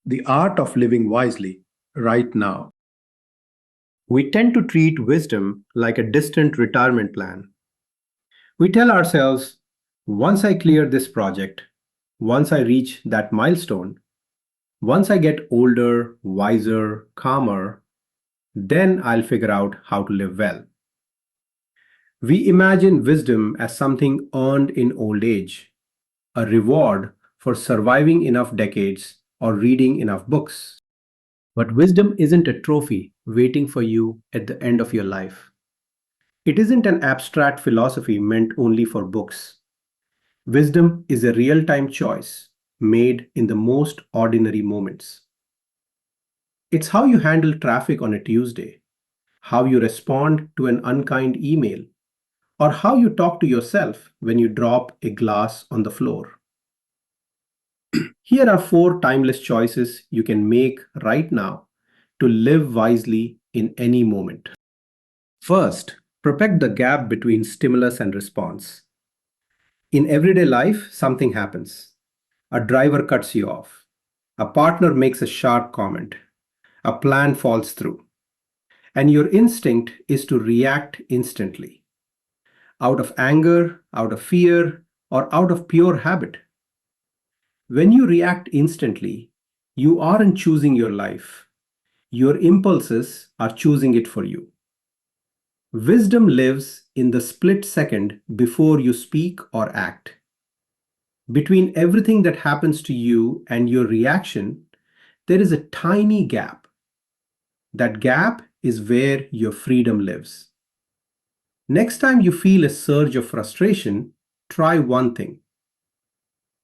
The art of living wisely right now. We tend to treat wisdom like a distant retirement plan. We tell ourselves, once I clear this project, once I reach that milestone, once I get older, wiser, calmer, then I'll figure out how to live well. We imagine wisdom as something earned in old age, a reward for surviving enough decades or reading enough books. But wisdom isn't a trophy waiting for you at the end of your life. It isn't an abstract philosophy meant only for books. Wisdom is a real time choice made in the most ordinary moments. It's how you handle traffic on a Tuesday, how you respond to an unkind email, or how you talk to yourself when you drop a glass on the floor. Here are four timeless choices you can make right now to live wisely in any moment. First, protect the gap between stimulus and response. In everyday life, something happens. A driver cuts you off. A partner makes a sharp comment. A plan falls through. And your instinct is to react instantly, out of anger, out of fear, or out of pure habit. When you react instantly, you aren't choosing your life. Your impulses are choosing it for you. Wisdom lives in the split second before you speak or act. Between everything that happens to you and your reaction, there is a tiny gap. That gap is where your freedom lives. Next time you feel a surge of frustration, try one thing.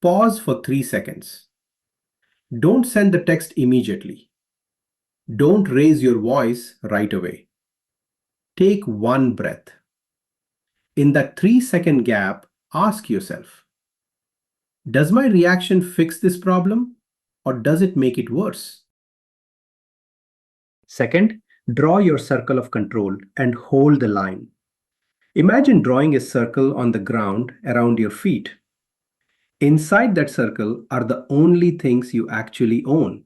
Pause for 3 seconds. Don't send the text immediately. Don't raise your voice right away. Take one breath. In that 3 second gap, ask yourself, does my reaction fix this problem or does it make it worse? Second, draw your circle of control and hold the line. Imagine drawing a circle on the ground around your feet. Inside that circle are the only things you actually own: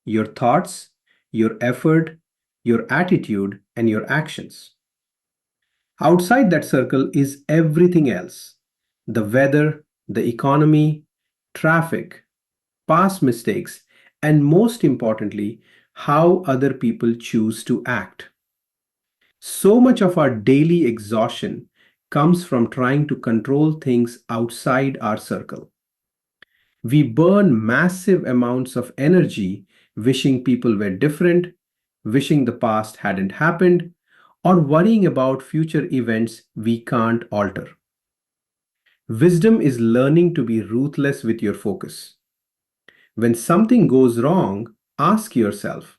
your thoughts, your effort, your attitude, and your actions. Outside that circle is everything else: the weather, the economy, traffic, past mistakes, and most importantly, how other people choose to act. So much of our daily exhaustion comes from trying to control things outside our circle. We burn massive amounts of energy wishing people were different, wishing the past hadn't happened, or worrying about future events we can't alter. Wisdom is learning to be ruthless with your focus. When something goes wrong, ask yourself,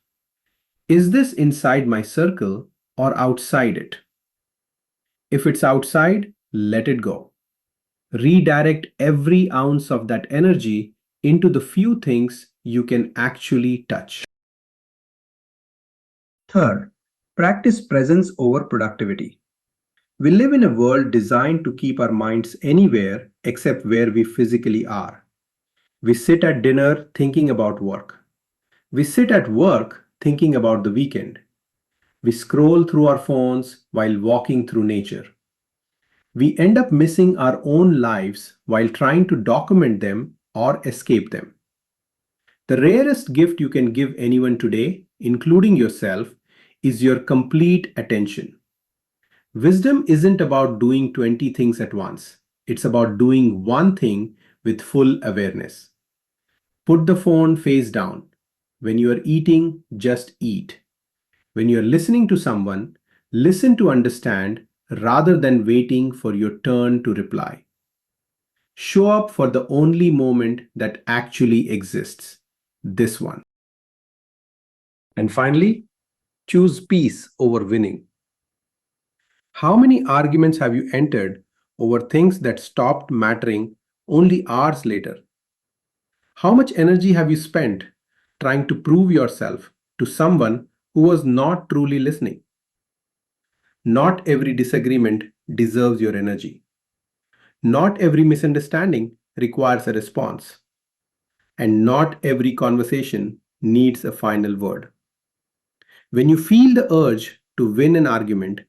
is this inside my circle or outside it? If it's outside, let it go. Redirect every ounce of that energy into the few things you can actually touch. Third, practice presence over productivity. We live in a world designed to keep our minds anywhere except where we physically are. We sit at dinner thinking about work. We sit at work thinking about the weekend. We scroll through our phones while walking through nature. We end up missing our own lives while trying to document them or escape them. The rarest gift you can give anyone today, including yourself, is your complete attention. Wisdom isn't about doing 20 things at once. It's about doing one thing with full awareness. Put the phone face down. When you are eating, just eat. When you are listening to someone, listen to understand rather than waiting for your turn to reply. Show up for the only moment that actually exists, this one. And finally, choose peace over winning. How many arguments have you entered over things that stopped mattering only hours later? How much energy have you spent trying to prove yourself to someone who was not truly listening? Not every disagreement deserves your energy. Not every misunderstanding requires a response. And not every conversation needs a final word. When you feel the urge to win an argument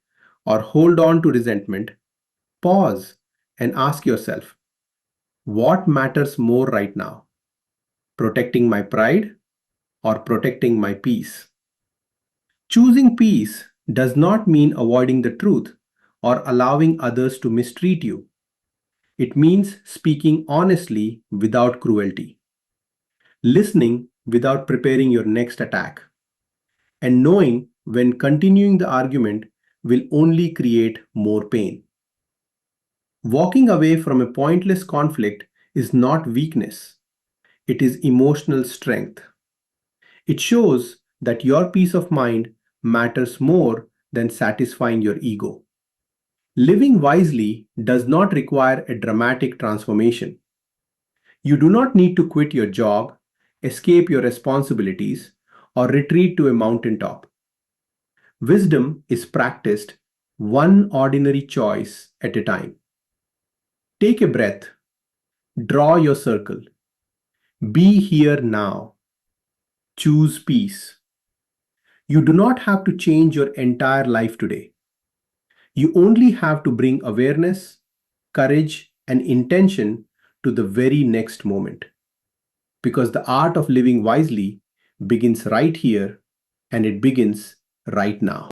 or hold on to resentment, pause and ask yourself, what matters more right now? Protecting my pride or protecting my peace? Choosing peace does not mean avoiding the truth or allowing others to mistreat you. It means speaking honestly without cruelty, listening without preparing your next attack, and knowing when continuing the argument will only create more pain. Walking away from a pointless conflict is not weakness, it is emotional strength. It shows that your peace of mind matters more than satisfying your ego. Living wisely does not require a dramatic transformation. You do not need to quit your job, escape your responsibilities, or retreat to a mountaintop. Wisdom is practiced one ordinary choice at a time. Take a breath, draw your circle, be here now, choose peace. You do not have to change your entire life today. You only have to bring awareness, courage, and intention to the very next moment. Because the art of living wisely begins right here and it begins right now.